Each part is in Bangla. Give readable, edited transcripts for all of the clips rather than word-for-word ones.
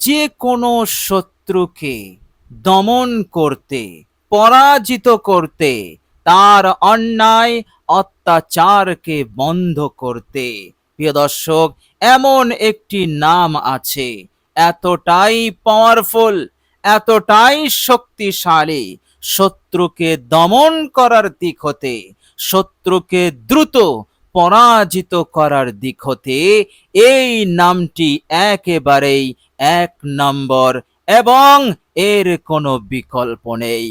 যে কোনো শত্রুকে দমন করতে, পরাজিত করতে, তার অন্যায় অত্যাচারকে বন্ধ করতে, প্রিয় দর্শক, এমন একটি নাম আছে, এতটাই পাওয়ারফুল, এতটাই শক্তিশালী, শত্রুকে দমন করার দিক হতে, শত্রুকে দ্রুত পরাজিত করার দিক হতে এই নামটি একেবারেই এক নম্বর, এবং এর কোনো বিকল্প নেই।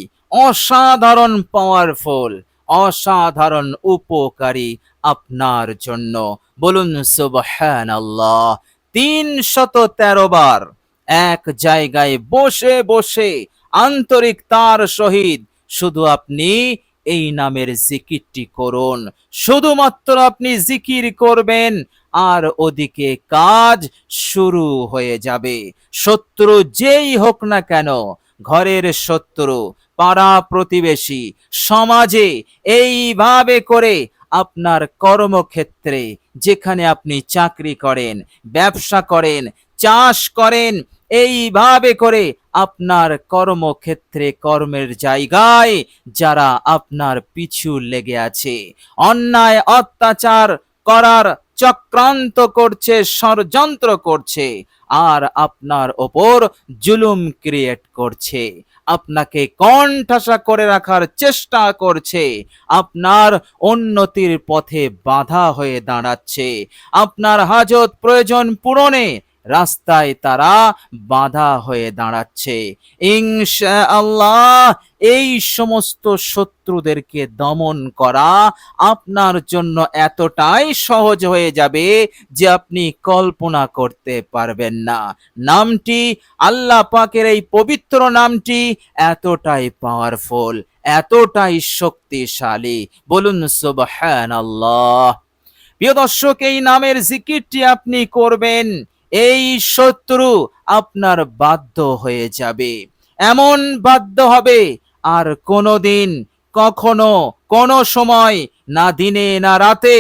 অসাধারণ পাওয়ারফুল, অসাধারণ উপকারী আপনার জন্য। বলুন সুবহানাল্লাহ। ৩১৩ বার এক জায়গায় বসে বসে আন্তরিকতার সহিত শুধু আপনি এই নামের জিকিরটি করুন। শুধুমাত্র আপনি জিকির করবেন আর ওদিকে কাজ শুরু হয়ে যাবে। শত্রু যেই হোক না কেন, ঘরের শত্রু, পাড়া প্রতিবেশী, সমাজে, এইভাবে করে আপনার কর্মক্ষেত্রে, যেখানে আপনি চাকরি করেন, ব্যবসা করেন, চাষ করেন, এইভাবে করে আপনার কর্মক্ষেত্রে, কর্মের জায়গায় যারা আপনার পিছু লেগে আছে, অন্যায় অত্যাচার করার চক্রান্ত করছে, ষড়যন্ত্র করছে, আর আপনার ওপর জুলুম ক্রিয়েট করছে, আপনাকে কোণঠাসা করে রাখার চেষ্টা করছে, আপনার উন্নতির পথে বাধা হয়ে দাঁড়াচ্ছে, আপনার হাজত প্রয়োজন পূরণে রাস্তায় তারা বাধা হয়ে দাঁড়াচ্ছে, ইনশাআল্লাহ এই সমস্ত শত্রুদেরকে দমন করা আপনার জন্য এতটাই সহজ হয়ে যাবে যে আপনি কল্পনা করতে পারবেন না। নামটি, আল্লাহ পাকের এই পবিত্র নামটি এতটাই পাওয়ারফুল, এতটাই শক্তিশালী। বলুন সুবহানাল্লাহ। প্রিয় দর্শক, এই নামের জিকিরটি আপনি করবেন, এই শত্রু আপনার বাধ্য হয়ে যাবে, এমন বাধ্য হবে আর কোনোদিন, কখনো, কোনো সময়, না দিনে না রাতে,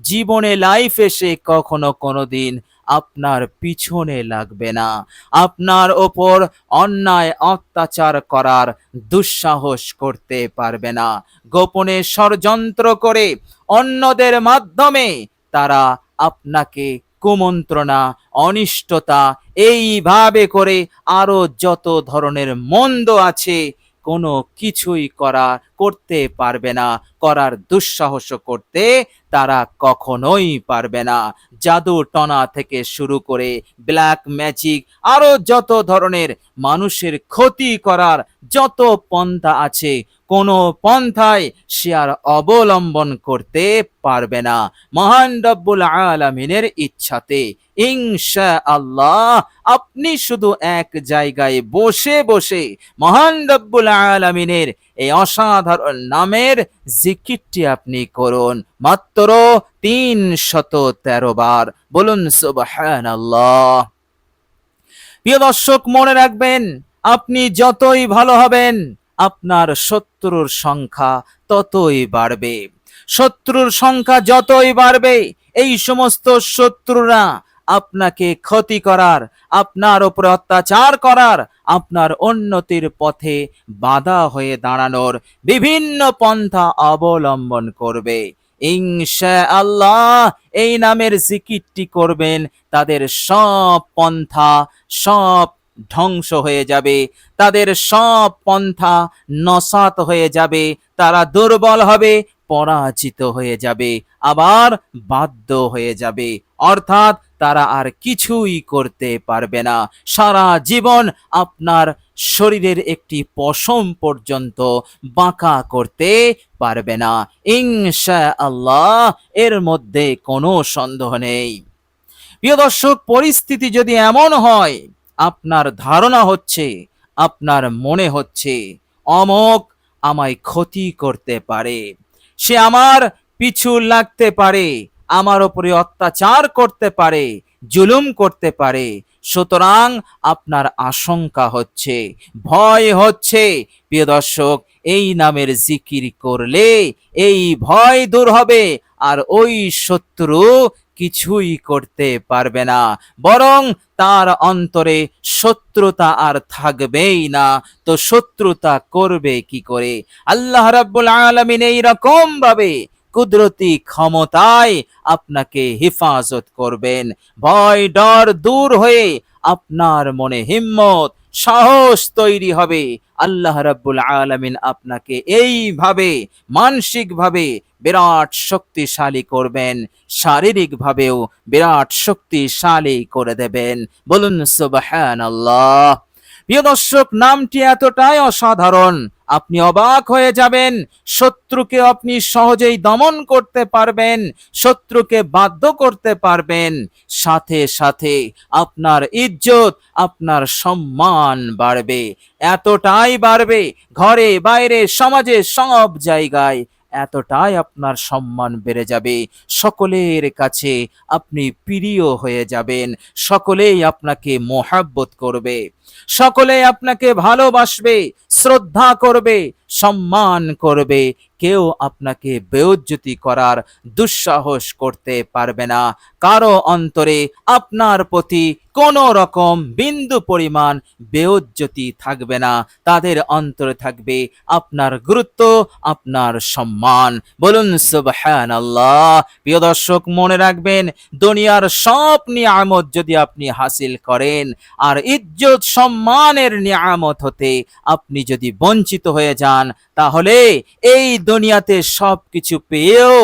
জীবনে লাইফে সে কখনো কোনোদিন আপনার পিছনে লাগবে না, আপনার ওপর অন্যায় অত্যাচার করার দুঃসাহস করতে পারবে না। গোপনে ষড়যন্ত্র করে অন্যদের মাধ্যমে তারা আপনাকে কুমন্ত্রণা, অনিষ্টতা, এইভাবে করে আরো যত ধরনের মন্দ আছে, কোনো কিছুই করতে পারবে না, করার দুঃসাহস করতে তারা কখনোই পারবে না। জাদু টনা থেকে শুরু করে ব্ল্যাক ম্যাজিক, আরো যত ধরনের মানুষের ক্ষতি করার যত পন্থা আছে, কোনো পন্থায় সে আর অবলম্বন করতে পারবে না, মহান রব্বুল আলামিনের ইচ্ছাতে। ইনশাআল্লাহ আপনি শুধু এক জায়গায় বসে বসে মহান রব্বুল আলামিনের এই অসাধারণ নামের জিকিরটি আপনি করুন, মাত্র ৩১৩ বার। বলুন সুবহানাল্লাহ। প্রিয় দর্শক, মনে রাখবেন, আপনি যতই ভালো হবেন, আপনার শত্রুর সংখ্যা ততই বাড়বে। শত্রুর সংখ্যা যতই বাড়বে, এই সমস্ত শত্রুরা আপনাকে ক্ষতি করার, আপনার উপরে অত্যাচার করার, আপনার উন্নতির পথে বাধা হয়ে দাঁড়ানোর বিভিন্ন পন্থা অবলম্বন করবে। ইনশাআল্লাহ এই নামের জিকিরটি করবেন, তাদের সব পন্থা, সব ধ্বংস হয়ে যাবে, তাদের সব পন্থা নসাত হয়ে যাবে, তারা দুর্বল হবে, পরাজিত হয়ে যাবে, আবার বাধ্য হয়ে যাবে, অর্থাৎ তারা আর কিছুই করতে পারবে না। সারা জীবন আপনার শরীরের একটি পশম পর্যন্ত বাঁকা করতে পারবে না, ইনশাআল্লাহ, এর মধ্যে কোনো সন্দেহ নেই। প্রিয় দর্শক, পরিস্থিতি যদি এমন হয়, আপনার ধারণা হচ্ছে, আপনার মনে হচ্ছে অমক আমায় ক্ষতি করতে পারে, সে আমার পিছু লাগতে পারে, আমার উপরে অত্যাচার করতে পারে, জুলুম করতে পারে, সুতরাং আপনার আশঙ্কা হচ্ছে, ভয় হচ্ছে, প্রিয় দর্শক, এই নামের জিকির করলে এই ভয় দূর হবে, আর ওই শত্রু কিছুই করতে পারবে না, বরং তার অন্তরে শত্রুতা আর থাকবেই না। তো শত্রুতা করবে কি করে? আল্লাহ রাব্বুল আলামিন এই রকম ভাবে কুদরতি ক্ষমতায় আপনাকে হেফাজত করবেন। ভয় ডর দূর হয়ে আপনার মনে হিম্মত সাহস তৈরি হবে। আল্লাহ রাব্বুল আলামিন আপনাকে এইভাবে মানসিকভাবে বিরাট শক্তিশালী করবেন, শারীরিকভাবেও বিরাট শক্তিশালী করে দেবেন। বলুন সুবহানাল্লাহ। প্রিয় দর্শক, নামটি এতটাই অসাধারণ, আপনি অবাক হয়ে যাবেন। শত্রুকে আপনি সহজেই দমন করতে পারবেন, শত্রুকে বাধ্য করতে পারবেন, সাথে সাথে আপনার ইজ্জত, আপনার সম্মান বাড়বে। এতটাই বাড়বে, ঘরে বাইরে সমাজে সব জায়গায় এতটাই আপনার সম্মান বেড়ে যাবে, সকলের কাছে আপনি প্রিয় হয়ে যাবেন, সকলেই আপনাকে মোহাব্বত করবে, সকলেই আপনাকে ভালোবাসবে, শ্রদ্ধা করবে, সম্মান করবে। কেউ আপনাকে বেইজ্জতি করার দুঃসাহস করতে পারবে না। কারো অন্তরে আপনার প্রতি কোনো রকম বিন্দু পরিমাণ বেইজ্জতি থাকবে না। তাদের অন্তরে থাকবে আপনার গুরুত্ব, আপনার সম্মান। বলুন সুবহানাল্লাহ। প্রিয় দর্শক, মনে রাখবেন, দুনিয়ার সব নিয়ামত যদি আপনি হাসিল করেন আর ইজ্জত সম্মানের নিয়ামত হতে আপনি যদি বঞ্চিত হয়ে যান, তাহলে এই দুনিয়াতে সবকিছু পেয়েও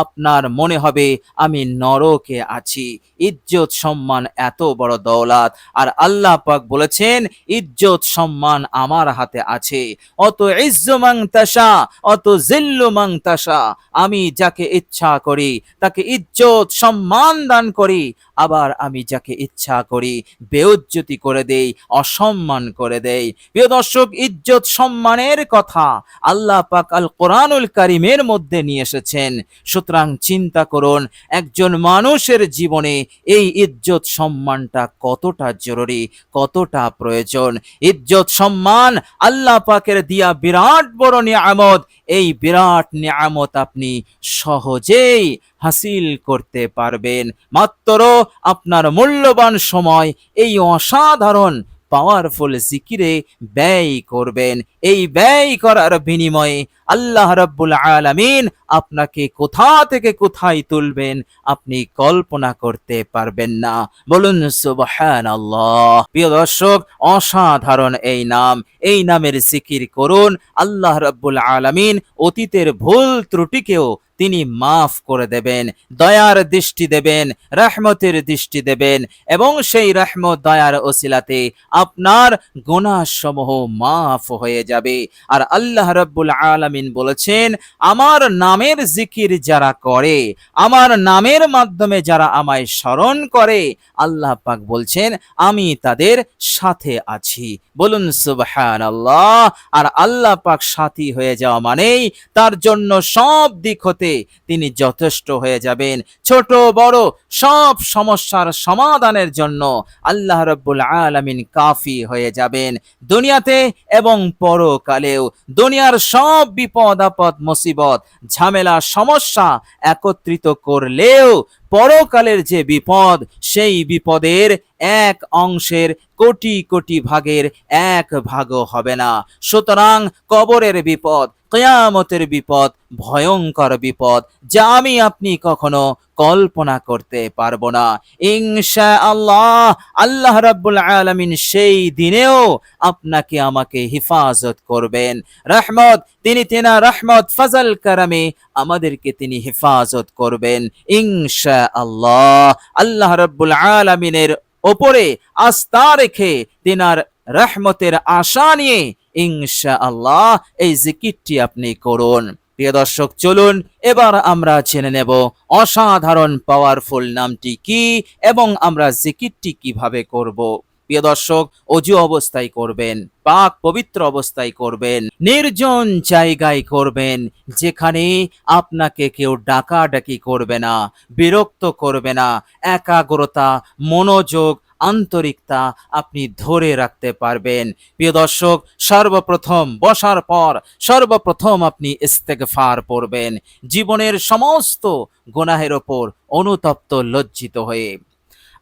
আপনার মনে হবে আমি নরকে আছি। ইজ্জত সম্মান এত বড় দৌলত, আর আল্লাহ পাক বলেছেন ইজ্জত সম্মান আমার হাতে আছে। অত ইজ্জু মান তাশা, অত জিল্লু মান তাশা। আমি যাকে ইচ্ছা করি তাকে ইজ্জত সম্মান দান করি, আবার আমি যাকে ইচ্ছা করি বেইজ্জতি করে দেই, অসম্মান করে দেই। প্রিয় দর্শক, ইজ্জত সম্মানের কথা আল্লাহ পাক আল কোরআনুল কারীমের মধ্যে নিয়ে এসেছেন। সুতরাং চিন্তা করুন, একজন মানুষের জীবনে এই ইজ্জত সম্মানটা কতটা জরুরি, কতটা প্রয়োজন। ইজ্জত সম্মান আল্লাহ পাকের দিয়া বিরাট বড় নিয়ামত। এই বিরাট নিয়ামত আপনি সহজেই হাসিল করতে পারবেন মাত্র আপনার মূল্যবান সময় এই অসাধারণ পাওয়ারফুল জিকিরে ব্যয় করবেন। এই ব্যয় করার বিনিময়ে আল্লাহ রাব্বুল আলামিন আপনাকে কোথা থেকে কোথায় তুলবেন আপনি কল্পনা করতে পারবেন না। বলুন সুবহানাল্লাহ। প্রিয় দর্শক, অসাধারণ এই নাম, এই নামের জিকির করুন। আল্লাহ রাব্বুল আলামিন অতীতের ভুল ত্রুটিকেও তিনি মাফ করে দেবেন, দয়ার দৃষ্টি দেবেন, রহমতের দৃষ্টি দেবেন, এবং সেই রহমত দয়ার ওসিলাতে আপনার গুনাহ সমূহ মাফ হয়ে যাবে। আর আল্লাহ রাব্বুল আলামিন বলেছেন, আমার নামের জিকির যারা করে, আমার নামের মাধ্যমে যারা আমায় স্মরণ করে, আল্লাহ পাক বলছেন আমি তাদের সাথে আছি। বলুন সুবহানাল্লাহ। আর আল্লাহ পাক সাথী হয়ে যাওয়া মানেই তার জন্য সব দিক হতে তিনি যথেষ্ট হয়ে যাবেন। ছোট বড় সব সমস্যার সমাধানের জন্য আল্লাহ রাব্বুল আলামিন কাফি হয়ে যাবেন, দুনিয়াতে এবং পরকালেও। দুনিয়ার সব বিপদ আপদ মুসিবত ঝামেলা সমস্যা একত্রিত করলেও পরকালের যে বিপদ, সেই বিপদের এক অংশের কোটি কোটি ভাগের এক ভাগও হবে না। সুতরাং কবরের বিপদ, কিয়ামতের বিপদ ভয়ঙ্কর বিপদ, যা আমি আপনি কখনো কল্পনা করতে পারবো না। ইনশাআল্লাহ আল্লাহ রাব্বুল আলামিন সেই দিনেও আপনাকে আমাকে হেফাজত করবেন। রহমত, তিনি তেনা রহমত ফজল করমে আমাদেরকে তিনি হেফাজত করবেন ইনশাআল্লাহ। আল্লাহ রাব্বুল আলামিনের ওপরে আস্থা রেখে তিনার রহমতের আশা নিয়ে ইনশাআল্লাহ এই জিকিরটি আপনি করুন। প্রিয় দর্শক, চলুন এবার আমরা জেনে নেব অসাধারণ পাওয়ারফুল নামটি কি এবং আমরা জিকিরটি কিভাবে করব। প্রিয় দর্শক, অজু অবস্থায় করবেন, পাক পবিত্র অবস্থায় করবেন, নির্জন জায়গায় করবেন, যেখানে আপনাকে কেউ ডাকাডাকি করবে না, বিরক্ত করবে না। একাগ্রতা, মনোযোগ আন্তরিকতা আপনি ধরে রাখতে পারবেন। প্রিয় দর্শক, সর্বপ্রথম বসার পর সর্বপ্রথম আপনি ইস্তেগফার পড়বেন, জীবনের সমস্ত গুনাহের ওপর অনুতপ্ত লজ্জিত হয়ে।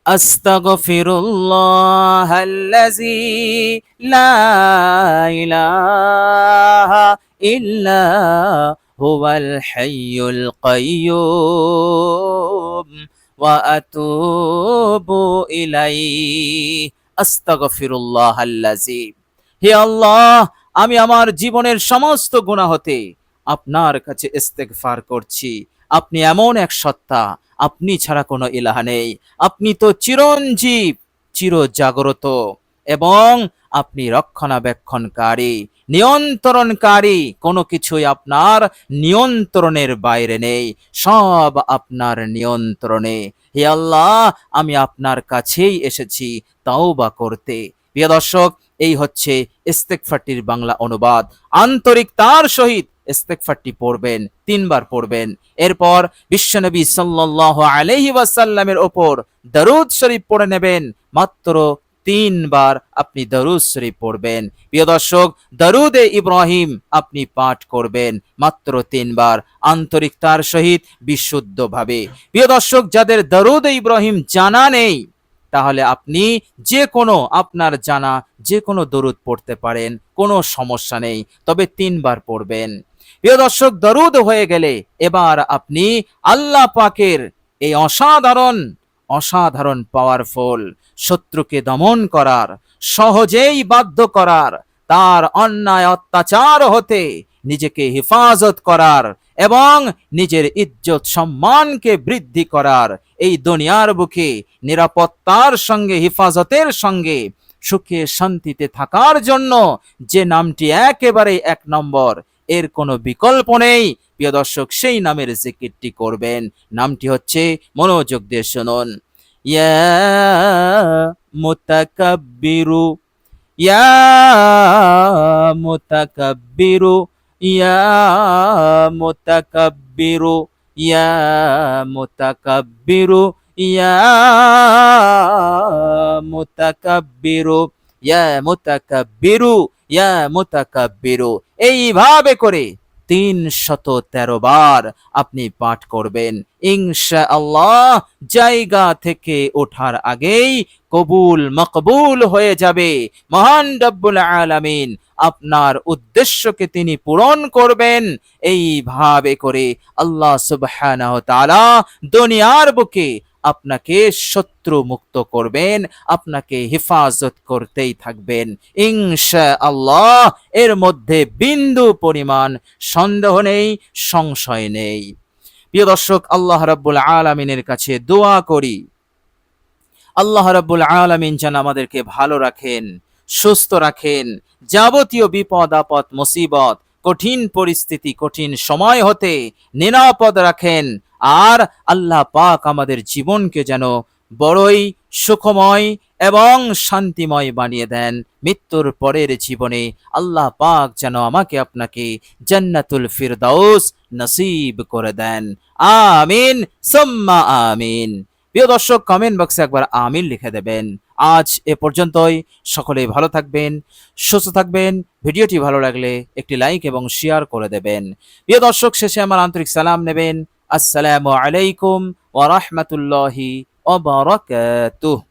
আস্তাগফিরুল্লাহাল্লাযী লা ইলাহা ইল্লা হুয়াল হাইয়ুল কাইয়্যুম ওয়া আতুবু ইলাইহি। আস্তাগফিরুল্লাহাল্লাযী, হে আল্লাহ, আমি আমার জীবনের সমস্ত গুনাহ হতে আপনার কাছে ইস্তেগফার করছি। আপনি এমন এক সত্তা, আপনি ছাড়া কোনো ইলাহা নেই। আপনি তো চিরঞ্জীব, চিরজাগ্রত, এবং আপনি রক্ষণাবেক্ষণকারী, নিয়ন্ত্রণকারী। কোনো কিছুই আপনার নিয়ন্ত্রণের বাইরে নেই, সব আপনার নিয়ন্ত্রণে। হে আল্লাহ, আমি আপনার কাছেই এসেছি তাওবা করতে। প্রিয় দর্শক, এই হচ্ছে ইস্তেগফারটির বাংলা অনুবাদ। আন্তরিকতার সহিত ইস্তেগফারটি পড়বেন, 3 বার পড়বেন। এরপর বিশ্বনবী সাল্লাল্লাহু আলাইহি ওয়াসাল্লামের ওপর দরুদ শরীফ পড়ে নেবেন। মাত্র 3 বার আপনি দরুদ শরীফ পড়বেন। প্রিয় দর্শক, দরুদে ইব্রাহিম আপনি পাঠ করবেন মাত্র 3 বার, আন্তরিকতার সহিত, বিশুদ্ধভাবে। প্রিয় দর্শক, যাদের দরুদে ইব্রাহিম জানা নেই, তাহলে আপনি যে কোনো আপনার জানা যে কোনো দরুদ পড়তে পারেন, কোনো সমস্যা নেই, তবে 3 বার পড়বেন। প্রিয় দর্শক, দরুদ হয়ে গেলে এবার আপনি আল্লাহ পাকের এই অসাধারণ পাওয়ারফুল শত্রুকে দমন করার, সহজেই বাধ্য করার, তার অন্যায় অত্যাচার হতে নিজেকে হেফাজত করার এবং নিজের ইজ্জত সম্মানকে বৃদ্ধি করার, এই দুনিয়ার বুকে নিরাপত্তার সঙ্গে, হেফাজতের সঙ্গে সুখে শান্তিতে থাকার জন্য যে নামটি একেবারে 1 নম্বর, এর কোনো বিকল্প নেই, প্রিয় দর্শক, সেই নামের জিকিরটি করবেন। নামটি হচ্ছে, মনোযোগ দিয়ে শুনুন, ইয়া মুতাকাব্বিরু, ইয়া মুতাকাব্বিরু, ইয়া মুতাকাব্বিরু, ইয়া মুতাকাব্বিরু, ইয়া মুতাকাব্বিরু, ইয়া মুতাকাব্বিরু, ইয়া মুতাকাব্বিরু। এইভাবে করে 313 বার আপনি পাঠ করবেন। ইনশাআল্লাহ জায়গা থেকে ওঠার আগেই কবুল মকবুল হয়ে যাবে। মহান রব্বুল আলামিন আপনার উদ্দেশ্যকে তিনি পূরণ করবেন। এইভাবে করে আল্লাহ সুবহানাহু ওয়া তাআলা দুনিয়ার বুকে আপনাকে শত্রু মুক্ত করবেন, আপনাকে হেফাজত করতেই থাকবেন ইনশাআল্লাহ। এর মধ্যে বিন্দু পরিমাণ সন্দেহ নেই, সংশয় নেই। প্রিয় দর্শক, আল্লাহ রাব্বুল আলামিনের কাছে দোয়া করি, আল্লাহ রাব্বুল আলামিন যেন আমাদেরকে ভালো রাখেন, সুস্থ রাখেন, যাবতীয় বিপদ আপদ মুসিবত, কঠিন পরিস্থিতি, কঠিন সময় হতে নিরাপদ রাখেন। আর আল্লাহ পাক আমাদের জীবনকে যেন বড়ই সুখময় এবং শান্তিময় বানিয়ে দেন। মৃত্যুর পরের জীবনে আল্লাহ পাক যেন আমাকে আপনাকে জান্নাতুল ফিরদাউস নসিব করে দেন। আমিন সুম্মা আমিন। প্রিয় দর্শক, কমেন্ট বক্সে একবার আমিন লিখে দেবেন। আজ এ পর্যন্তই। সকলেই ভালো থাকবেন, সুস্থ থাকবেন। ভিডিওটি ভালো লাগলে একটি লাইক এবং শেয়ার করে দেবেন। প্রিয় দর্শক, শেষে আমার আন্তরিক সালাম নেবেন। আসসালামু আলাইকুম ওয়া রাহমাতুল্লাহি ওয়া বারাকাতুহু।